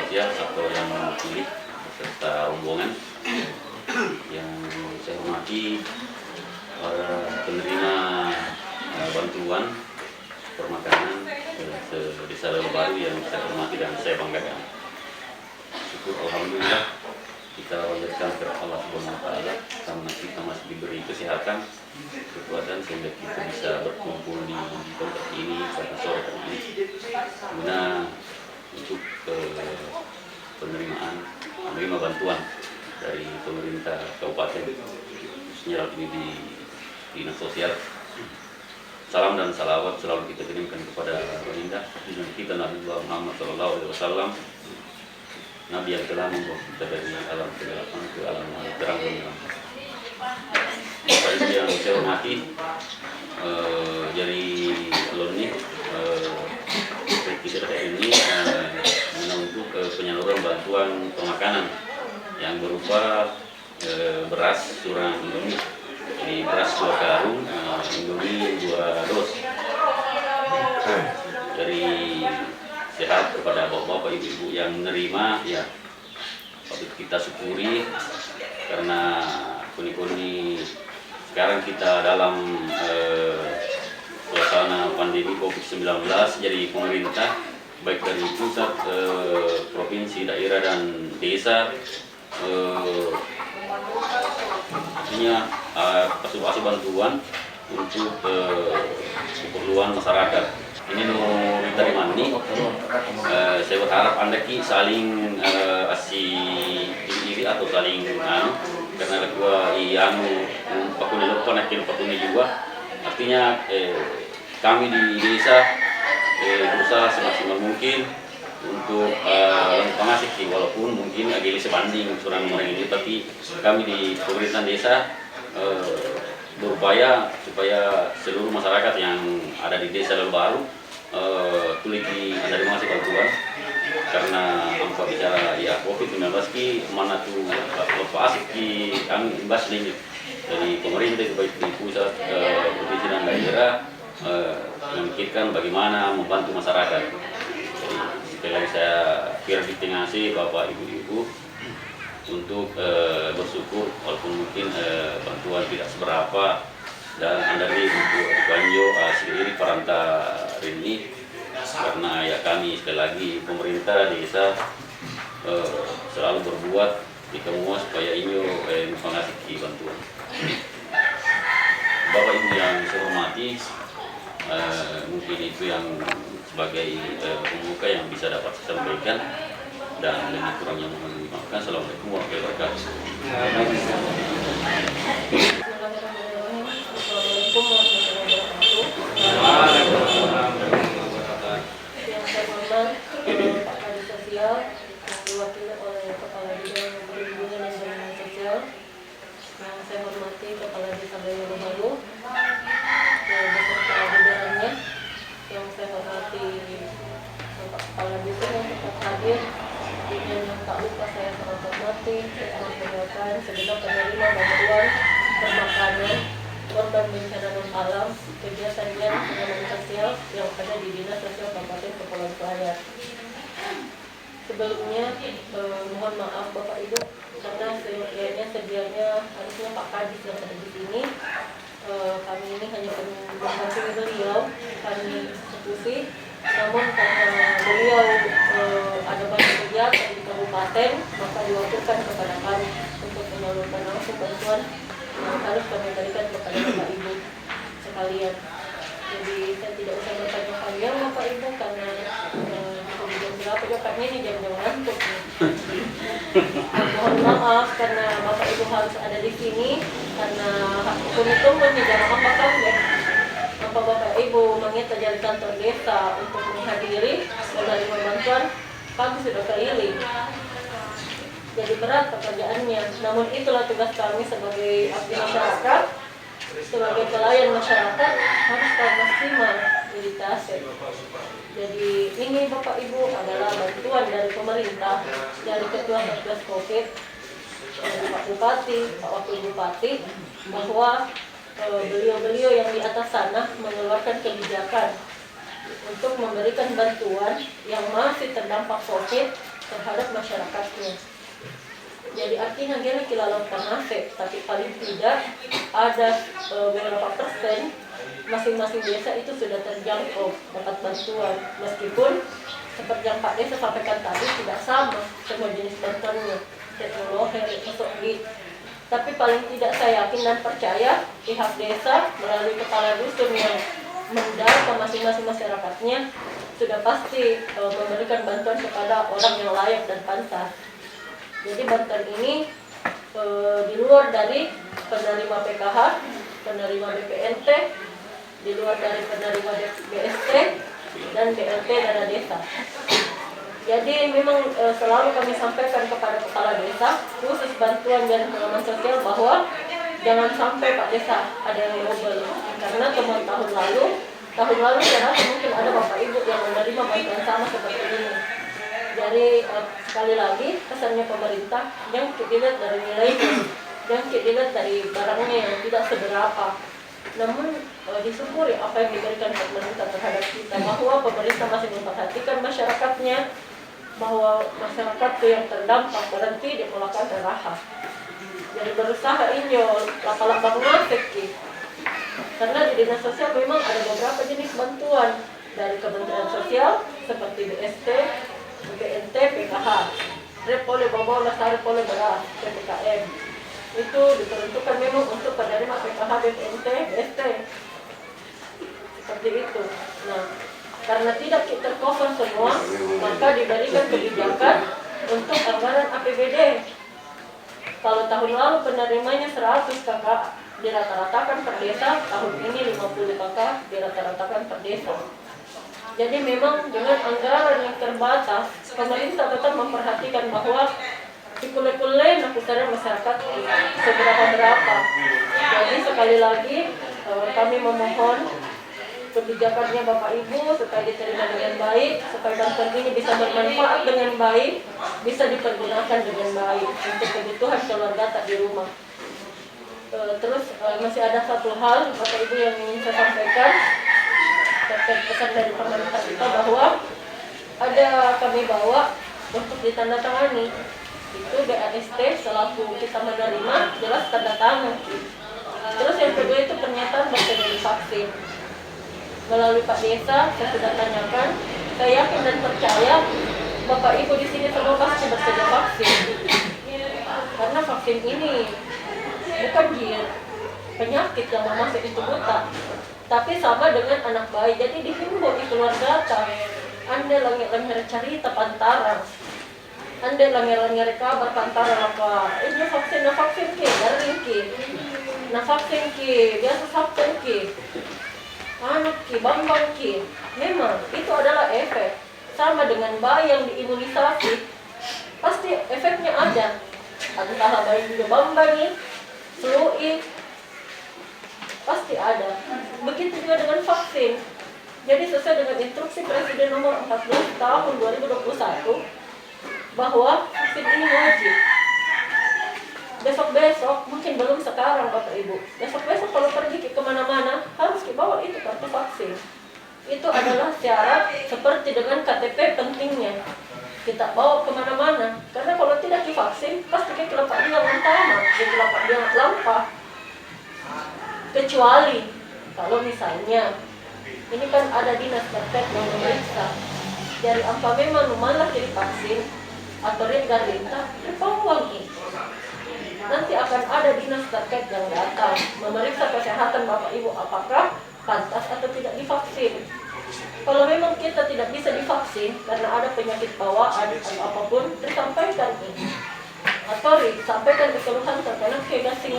sosial atau yang pilih serta rombongan yang saya hormati para penerima bantuan permakanan desa Lelebaru yang saya hormati dan saya banggakan. Syukur alhamdulillah kita wajibkan kepada Allah Subhanahu wa taala karena kita masih diberi kesehatan, kekuatan sehingga kita bisa berkumpul di tempat ini pada sore hari ini. Guna untuk menerima bantuan dari pemerintah kabupaten, khususnya ini di dinas sosial. Salam dan salawat selalu kita kirimkan kepada baginda kita Nabi Muhammad SAW, Nabi yang telah membawa kita dari alam kegelapan ke alam terang benderang. Bapak Ibu yang saya hormati, dari alumni kita ini untuk penyaluran bantuan pemakanan yang berupa beras surang Indomie. Jadi beras 2 karung, Indomie 2 dos. Dari sehat kepada bapak-bapak, ibu-ibu yang menerima, ya patut kita syukuri karena kuni-kuni sekarang kita dalam suasana pandemi COVID-19, jadi pemerintah baik dari pusat, provinsi, daerah dan desa artinya kasih bantuan untuk keperluan masyarakat. Ini dari mani, saya berharap Anda saling asih atau saling karena kedua pakuni lupa nakin pakuni juga. Artinya kami di desa berusaha semaksimal mungkin untuk pengasih, walaupun mungkin agak sebanding surang orang ini, tapi kami di pemerintahan desa berupaya supaya seluruh masyarakat yang ada di desa Lelebaru tuliki menerima bantuan karena angka bicara ya COVID-19 ki mana tuh lepas ki imbas ini dari pemerintah baik di pusat, provinsi dan daerah memikirkan bagaimana membantu masyarakat. Jadi sekali lagi saya ngasih Bapak Ibu untuk bersyukur walaupun mungkin bantuan tidak seberapa dan Anda untuk banjo sendiri perantara ini karena ya kami sekali lagi pemerintah desa selalu berbuat di semua supaya ini mengasih bantuan. Bapak Ibu yang saya hormati, mungkin itu yang sebagai pembuka yang bisa dapat saya sampaikan, dan lebih kurangnya mohon dimaafkan. Assalamualaikum warahmatullahi wabarakatuh. Assalamualaikum warahmatullahi wabarakatuh. Yang saya hormat Pak Kadis Sosial yang diwakili oleh Kepala Bidang Perlindungan dan Jaminan Sosial. Yang saya hormati Kepala Desa Lelebaru beserta jajarannya. Yang saya hormati Bapak Kepala Desa yang tetap hadir. Dan yang tak lupa saya sangat hormati rekan-rekan segenap penerima bantuan permakanan korban bencana non alam kegiatan penanganan sosial yang ada di Dinas Sosial Kabupaten Kepulauan Selayar. Sebelumnya mohon maaf Bapak Ibu karena sedianya harusnya Pak Kadis yang ada di sini. Kami ini hanya mendampingi beliau, kami eksekusi. Namun karena beliau ada banyak kegiatan di kabupaten, maka diwakilkan kepada kami untuk menyalurkan langsung bantuan yang harus kami berikan kepada Bapak Ibu sekalian. Jadi saya tidak usah bertanya panjang Bapak Ibu karena jam berapa Bapaknya ini jam ngantuk. Mohon maaf karena Bapak Ibu harus ada di sini karena hukum itu menjadi apa kamu ya. Apa Bapak Ibu mengingat dari kantor desa untuk menghadiri menerima bantuan, kami sudah keliling. Jadi berat pekerjaannya, namun itulah tugas kami sebagai abdi masyarakat, sebagai pelayan masyarakat harus maksimal jadi tasik. Jadi ini Bapak Ibu adalah bantuan dari pemerintah, dari Ketua Satgas Covid, dari Pak Bupati, Pak Wakil Bupati, bahwa beliau-beliau yang di atas sana mengeluarkan kebijakan untuk memberikan bantuan yang masih terdampak COVID terhadap masyarakatnya. Jadi artinya dia kilalakan nafek, tapi paling tidak ada beberapa persen masing-masing desa itu sudah terjangkau dapat bantuan, meskipun seperti yang Pak Desa sampaikan tadi tidak sama semua jenis bantuannya, teknologi, teknologi. Tapi paling tidak saya yakin dan percaya pihak desa melalui kepala dusun yang mendata masing-masing masyarakatnya sudah pasti memberikan bantuan kepada orang yang layak dan pantas. Jadi bantuan ini di luar dari penerima PKH, penerima BPNT, di luar dari penerima BST dan BLT dana desa. Jadi memang selalu kami sampaikan kepada kepala desa khusus bantuan dan pengaman sosial bahwa jangan sampai Pak Desa ada yang double, karena teman tahun lalu saya rasa mungkin ada Bapak Ibu yang menerima bantuan sama seperti ini. Jadi sekali lagi pesannya pemerintah yang dilihat dari nilainya, yang dilihat dari barangnya yang tidak seberapa. Namun disyukuri apa yang diberikan pemerintah terhadap kita, bahwa pemerintah masih memperhatikan masyarakatnya, bahwa masyarakat itu yang terdampak berhenti di melakukan raha. Jadi berusaha injol lapang ngasek. Karena di dinas sosial memang ada beberapa jenis bantuan dari Kementerian Sosial seperti BST, BNT, PKH, Repole Bawa Lestari Pole Beras, PPKM. Itu diperuntukkan memang untuk penerima PKH, BNT, BST. Seperti itu. Nah, karena tidak tercover semua, maka diberikan kebijakan untuk anggaran APBD. Kalau tahun lalu penerimanya 100 kakak dirata-ratakan per desa, tahun ini 50 kakak dirata-ratakan per desa. Jadi memang dengan anggaran yang terbatas, pemerintah tetap memperhatikan bahwa dikule-kule nakusara masyarakat seberapa-berapa. Jadi sekali lagi kami memohon kebijakannya Bapak Ibu supaya diterima dengan baik, supaya bantuan ini bisa bermanfaat dengan baik, bisa dipergunakan dengan baik untuk kebutuhan keluarga tak di rumah. Terus masih ada satu hal Bapak Ibu yang ingin saya sampaikan terkait pesan dari pemerintah kita, bahwa ada kami bawa untuk ditandatangani itu BAST selaku kita menerima jelas tanda tangan. Terus yang kedua itu pernyataan bersedia divaksin. Melalui Pak Desa saya sudah tanyakan, saya yakin dan percaya Bapak Ibu di sini semua pasti bersedia vaksin. Karena vaksin ini bukan penyakit yang memasuk itu buta, tapi sama dengan anak bayi. Jadi dihimbau di keluarga Anda langir-langir cerita pantaran, Anda langir-langir kabar pantaran apa? Ini vaksin ki, garing ki, vaksin ki, biasa vaksin ki, anak ki, bambang ki. Memang itu adalah efek. Sama dengan bayi yang diimunisasi, pasti efeknya ada. Entah bayi juga bambang, flu, pasti ada. Begitu juga dengan vaksin. Jadi sesuai dengan instruksi Presiden nomor 14 tahun 2021 bahwa vaksin ini wajib. Besok-besok, mungkin belum sekarang Bapak Ibu, besok-besok kalau pergi ke kemana-mana harus dibawa itu kartu vaksin. Itu adalah syarat seperti dengan KTP pentingnya. Kita bawa kemana-mana, karena kalau tidak divaksin pasti ke kelapak dia utama, ke kelapak dia lampah. Kecuali kalau misalnya ini kan ada dinas terkait yang memeriksa, dari apa memang malah jadi vaksin atau garita terpawang ini. Nanti akan ada dinas terkait yang datang memeriksa kesehatan Bapak Ibu apakah pantas atau tidak divaksin. Kalau memang kita tidak bisa divaksin karena ada penyakit bawaan atau apapun, disampaikan ini. Atau disampaikan keluhan terkait kegasing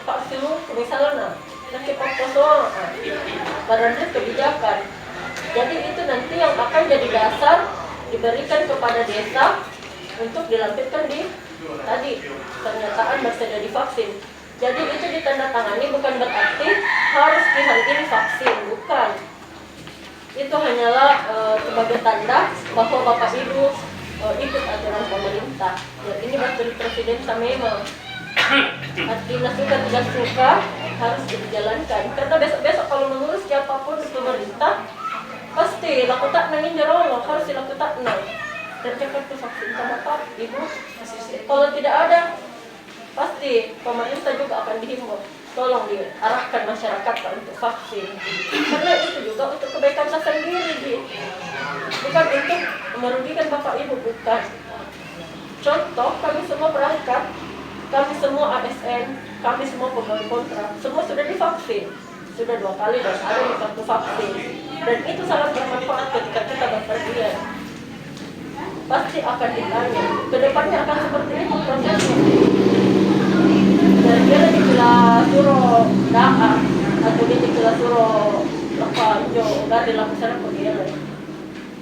vaksin misalnya, nak kepokoso, badan kebijakan. Jadi itu nanti yang akan jadi dasar diberikan kepada desa untuk dilampirkan di tadi pernyataan bersedia divaksin. Jadi itu ditandatangani bukan berarti harus di hari ini vaksin, bukan. Itu hanyalah sebagai tanda bahwa Bapak Ibu ikut aturan pemerintah. Dan ini dari Presiden Samema. Artinya suka tidak suka harus dijalankan. Karena besok-besok kalau mengurus siapapun di pemerintah, pasti laku tak nangin jarong harus dilaku tak nang. tercekat tuh vaksin sama Bapak, Ibu. Kalau tidak ada, pasti pemerintah juga akan dihimbau. Tolong diarahkan masyarakat untuk vaksin. Karena itu juga untuk kebaikan saya sendiri, Ji. Bukan untuk merugikan Bapak Ibu, bukan. Contoh, kami semua berangkat, kami semua ASN, kami semua pegawai kontrak, semua sudah divaksin. Sudah 2 kali dan ada di kartu vaksin. Dan itu sangat bermanfaat ketika kita berpergian. Pasti akan ditanya, kedepannya akan seperti itu prosesnya. Dan dia dikira suruh da'a atau dia dikira suruh udah dilakukan pegawai.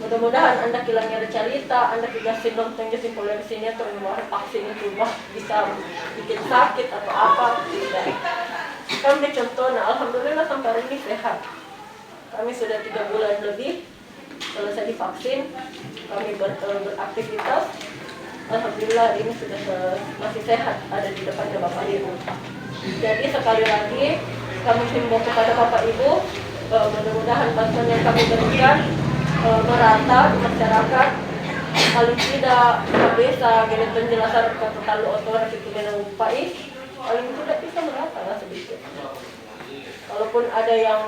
Mudah-mudahan Anda kilangnya ada cerita, Anda dikasih lontong jadi polisi sini atau vaksin itu bisa bikin sakit atau apa, tidak. Kami contohnya, alhamdulillah sampai hari ini sehat. Kami sudah 3 bulan lebih selesai divaksin, kami beraktivitas. Alhamdulillah ini sudah masih sehat, ada di depannya Bapak Ibu. Jadi sekali lagi kami himbau kepada Bapak Ibu, mudah-mudahan bantuan yang kami berikan merata di masyarakat. Paling tidak bisa gini penjelasan kata terlalu otomatis itu dengan upaya, paling tidak bisa merata lah sedikit. Walaupun ada yang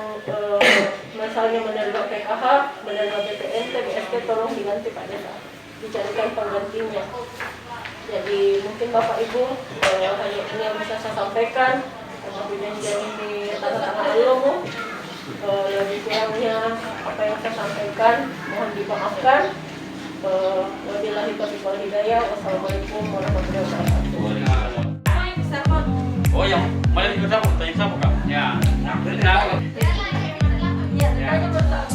misalnya menerima PKH, menerima BPNT, BST, tolong diganti Pak Desa, dicarikan penggantinya. Jadi mungkin Bapak Ibu hanya ini yang bisa saya sampaikan. Karena perjanjian ini tanda tangan belum, lebih kurangnya apa yang saya sampaikan mohon dimaafkan. Wabillahi taufiq wal hidayah. Wassalamualaikum warahmatullahi wabarakatuh. Oh yang mana itu sabu? Tanya sabu Kak? Ya, Ya, tanya bersama.